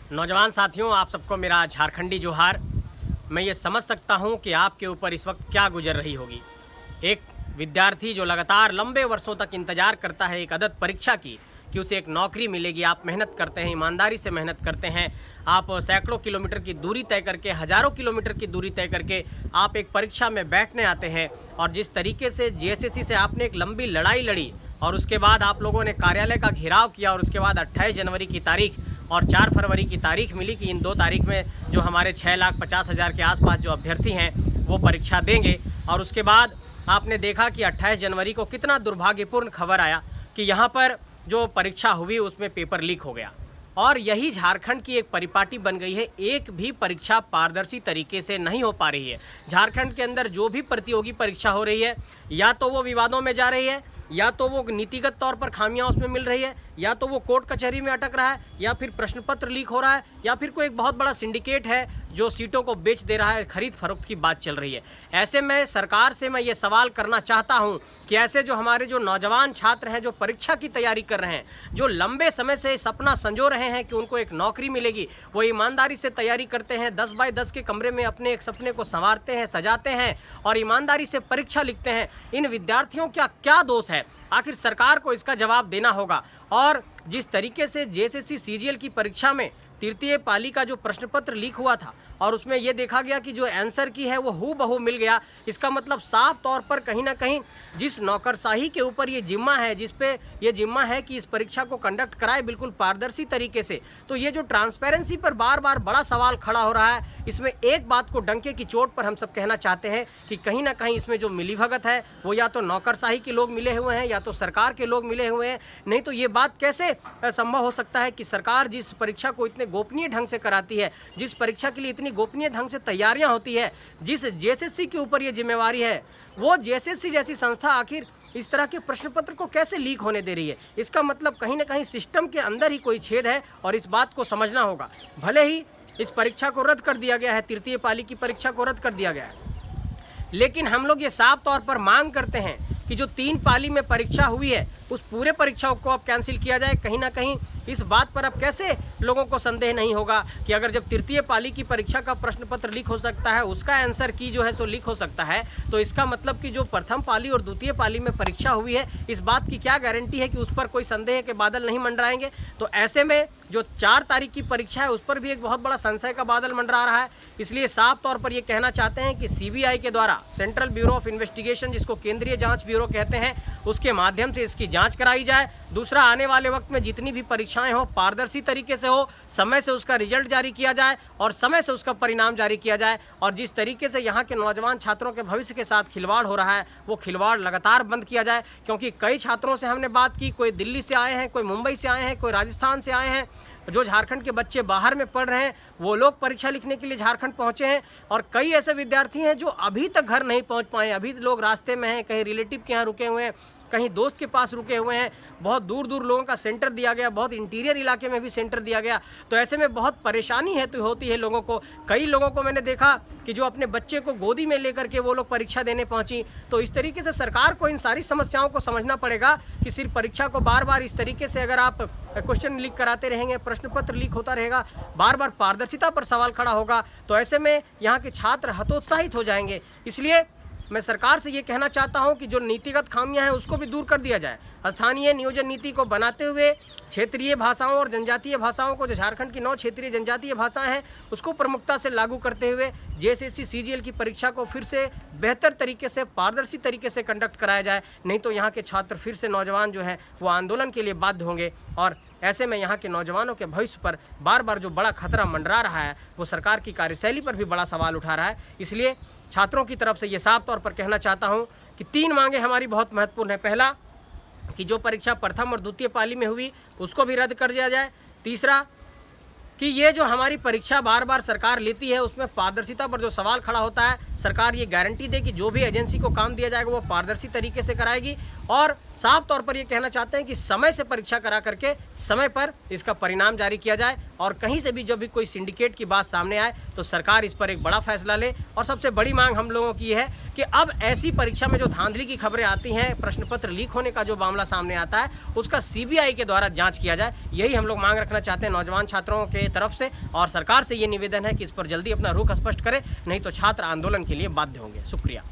नौजवान साथियों, आप सबको मेरा झारखंडी जोहार। मैं ये समझ सकता हूँ कि आपके ऊपर इस वक्त क्या गुजर रही होगी। एक विद्यार्थी जो लगातार लंबे वर्षों तक इंतजार करता है एक अदद परीक्षा की कि उसे एक नौकरी मिलेगी। आप मेहनत करते हैं, ईमानदारी से मेहनत करते हैं, आप सैकड़ों किलोमीटर की दूरी तय करके, हज़ारों किलोमीटर की दूरी तय करके आप एक परीक्षा में बैठने आते हैं। और जिस तरीके से जेएसएससी से आपने एक लंबी लड़ाई लड़ी और उसके बाद आप लोगों ने कार्यालय का घेराव किया और उसके बाद 28 जनवरी की तारीख और 4 फरवरी की तारीख मिली कि इन 2 तारीख में जो हमारे 6,50,000 के आसपास जो अभ्यर्थी हैं वो परीक्षा देंगे। और उसके बाद आपने देखा कि 28 जनवरी को कितना दुर्भाग्यपूर्ण खबर आया कि यहाँ पर जो परीक्षा हुई उसमें पेपर लीक हो गया। और यही झारखंड की एक परिपाटी बन गई है। एक भी परीक्षा पारदर्शी तरीके से नहीं हो पा रही है। झारखंड के अंदर जो भी प्रतियोगी परीक्षा हो रही है, या तो वो विवादों में जा रही है, या तो वो नीतिगत तौर पर खामियां उसमें मिल रही है, या तो वो कोर्ट कचहरी में अटक रहा है, या फिर प्रश्न पत्र लीक हो रहा है, या फिर कोई एक बहुत बड़ा सिंडिकेट है जो सीटों को बेच दे रहा है। खरीद फरोख्त की बात चल रही है। ऐसे में सरकार से मैं ये सवाल करना चाहता हूं कि ऐसे जो हमारे जो नौजवान छात्र हैं, जो परीक्षा की तैयारी कर रहे हैं, जो लंबे समय से सपना संजो रहे हैं कि उनको एक नौकरी मिलेगी, वो ईमानदारी से तैयारी करते हैं, 10 बाय 10 के कमरे में अपने एक सपने को संवारते हैं, सजाते हैं और ईमानदारी से परीक्षा लिखते हैं। इन विद्यार्थियों का क्या दोष है? आखिर सरकार को इसका जवाब देना होगा। और जिस तरीके से जेएसएससी सीजीएल की परीक्षा में तृतीय पाली का जो प्रश्न पत्र लीक हुआ था और उसमें यह देखा गया कि जो आंसर की है वो हूबहू मिल गया, इसका मतलब साफ तौर पर कहीं ना कहीं जिस नौकरशाही के ऊपर ये जिम्मा है, जिस पे ये जिम्मा है कि इस परीक्षा को कंडक्ट कराए बिल्कुल पारदर्शी तरीके से, तो ये जो ट्रांसपेरेंसी पर बार बार बड़ा सवाल खड़ा हो रहा है, इसमें एक बात को डंके की चोट पर हम सब कहना चाहते हैं कि कहीं ना कहीं इसमें जो मिलीभगत है वो या तो नौकरशाही के लोग मिले हुए हैं या तो सरकार के लोग मिले हुए हैं। नहीं तो ये बात कैसे संभव हो सकता है कि सरकार जिस परीक्षा को इतने गोपनीय ढंग से कराती है, जिस परीक्षा के लिए इतनी गोपनीय ढंग से तैयारियां होती है, जिस जेएसएससी के ऊपर ये जिम्मेवारी है, वो जेएसएससी जैसी संस्था आखिर इस तरह के प्रश्न पत्र को कैसे लीक होने दे रही है? इसका मतलब कहीं ना कहीं सिस्टम के अंदर ही कोई छेद है और इस बात को समझना होगा। भले ही इस परीक्षा को रद्द कर दिया गया है, तृतीय पाली की परीक्षा को रद्द कर दिया गया है, लेकिन हम लोग ये साफ तौर पर मांग करते हैं कि जो 3 पाली में परीक्षा हुई है उस पूरे परीक्षाओं को अब कैंसिल किया जाए। कहीं ना कहीं इस बात पर अब कैसे लोगों को संदेह नहीं होगा कि अगर जब तृतीय पाली की परीक्षा का प्रश्न पत्र लीक हो सकता है, उसका आंसर की जो है सो लीक हो सकता है, तो इसका मतलब कि जो प्रथम पाली और द्वितीय पाली में परीक्षा हुई है, इस बात की क्या गारंटी है कि उस पर कोई संदेह के बादल नहीं मंडराएंगे? तो ऐसे में जो 4 तारीख की परीक्षा है उस पर भी एक बहुत बड़ा संशय का बादल मंडरा रहा है। इसलिए साफ तौर पर यह कहना चाहते हैं कि सीबीआई के द्वारा, सेंट्रल ब्यूरो ऑफ इन्वेस्टिगेशन जिसको केंद्रीय जांच ब्यूरो कहते हैं, उसके माध्यम से इसकी जांच कराई जाए। दूसरा, आने वाले वक्त में जितनी भी परीक्षाएं हो पारदर्शी तरीके से हो, समय से उसका रिजल्ट जारी किया जाए और समय से उसका परिणाम जारी किया जाए। और जिस तरीके से यहाँ के नौजवान छात्रों के भविष्य के साथ खिलवाड़ हो रहा है वो खिलवाड़ लगातार बंद किया जाए। क्योंकि कई छात्रों से हमने बात की, कोई दिल्ली से आए हैं, कोई मुंबई से आए हैं, कोई राजस्थान से आए हैं, जो झारखंड के बच्चे बाहर में पढ़ रहे हैं वो लोग परीक्षा लिखने के लिए झारखंड पहुंचे हैं। और कई ऐसे विद्यार्थी हैं जो अभी तक घर नहीं पहुंच पाए, अभी लोग रास्ते में हैं, कहीं रिलेटिव के यहाँ रुके हुए हैं, कहीं दोस्त के पास रुके हुए हैं। बहुत दूर दूर लोगों का सेंटर दिया गया, बहुत इंटीरियर इलाके में भी सेंटर दिया गया। तो ऐसे में बहुत परेशानी है तो होती है लोगों को। कई लोगों को मैंने देखा कि जो अपने बच्चे को गोदी में लेकर के वो लोग परीक्षा देने पहुंची। तो इस तरीके से सरकार को इन सारी समस्याओं को समझना पड़ेगा कि सिर्फ परीक्षा को बार बार इस तरीके से अगर आप क्वेश्चन लीक कराते रहेंगे, प्रश्न पत्र लीक होता रहेगा, बार बार पारदर्शिता पर सवाल खड़ा होगा, तो ऐसे में यहाँ के छात्र हतोत्साहित हो जाएंगे। इसलिए मैं सरकार से ये कहना चाहता हूँ कि जो नीतिगत खामियां हैं उसको भी दूर कर दिया जाए। स्थानीय नियोजन नीति को बनाते हुए क्षेत्रीय भाषाओं और जनजातीय भाषाओं को, जो झारखंड की 9 क्षेत्रीय जनजातीय भाषाएं हैं, उसको प्रमुखता से लागू करते हुए जेएसएससी सीजीएल की परीक्षा को फिर से बेहतर तरीके से, पारदर्शी तरीके से कंडक्ट कराया जाए। नहीं तो यहाँ के छात्र फिर से, नौजवान जो हैं वो आंदोलन के लिए बाध्य होंगे। और ऐसे में यहाँ के नौजवानों के भविष्य पर बार बार जो बड़ा खतरा मंडरा रहा है वो सरकार की कार्यशैली पर भी बड़ा सवाल उठा रहा है। इसलिए छात्रों की तरफ से ये साफ तौर पर कहना चाहता हूँ कि 3 मांगे हमारी बहुत महत्वपूर्ण है। पहला, कि जो परीक्षा प्रथम और द्वितीय पाली में हुई उसको भी रद्द कर दिया जाए। तीसरा, कि ये जो हमारी परीक्षा बार बार सरकार लेती है उसमें पारदर्शिता पर जो सवाल खड़ा होता है सरकार ये गारंटी दे कि जो भी एजेंसी को काम दिया जाएगा वो पारदर्शी तरीके से कराएगी, और साफ तौर पर ये कहना चाहते हैं कि समय से परीक्षा करा करके समय पर इसका परिणाम जारी किया जाए, और कहीं से भी जब भी कोई सिंडिकेट की बात सामने आए तो सरकार इस पर एक बड़ा फैसला ले। और सबसे बड़ी मांग हम लोगों की है कि अब ऐसी परीक्षा में जो धांधली की खबरें आती हैं, प्रश्न पत्र लीक होने का जो मामला सामने आता है, उसका सीबीआई के द्वारा जांच किया जाए। यही हम लोग मांग रखना चाहते हैं नौजवान छात्रों के तरफ से, और सरकार से ये निवेदन है कि इस पर जल्दी अपना रुख स्पष्ट करे, नहीं तो छात्र आंदोलन के लिए बाध्य होंगे। शुक्रिया।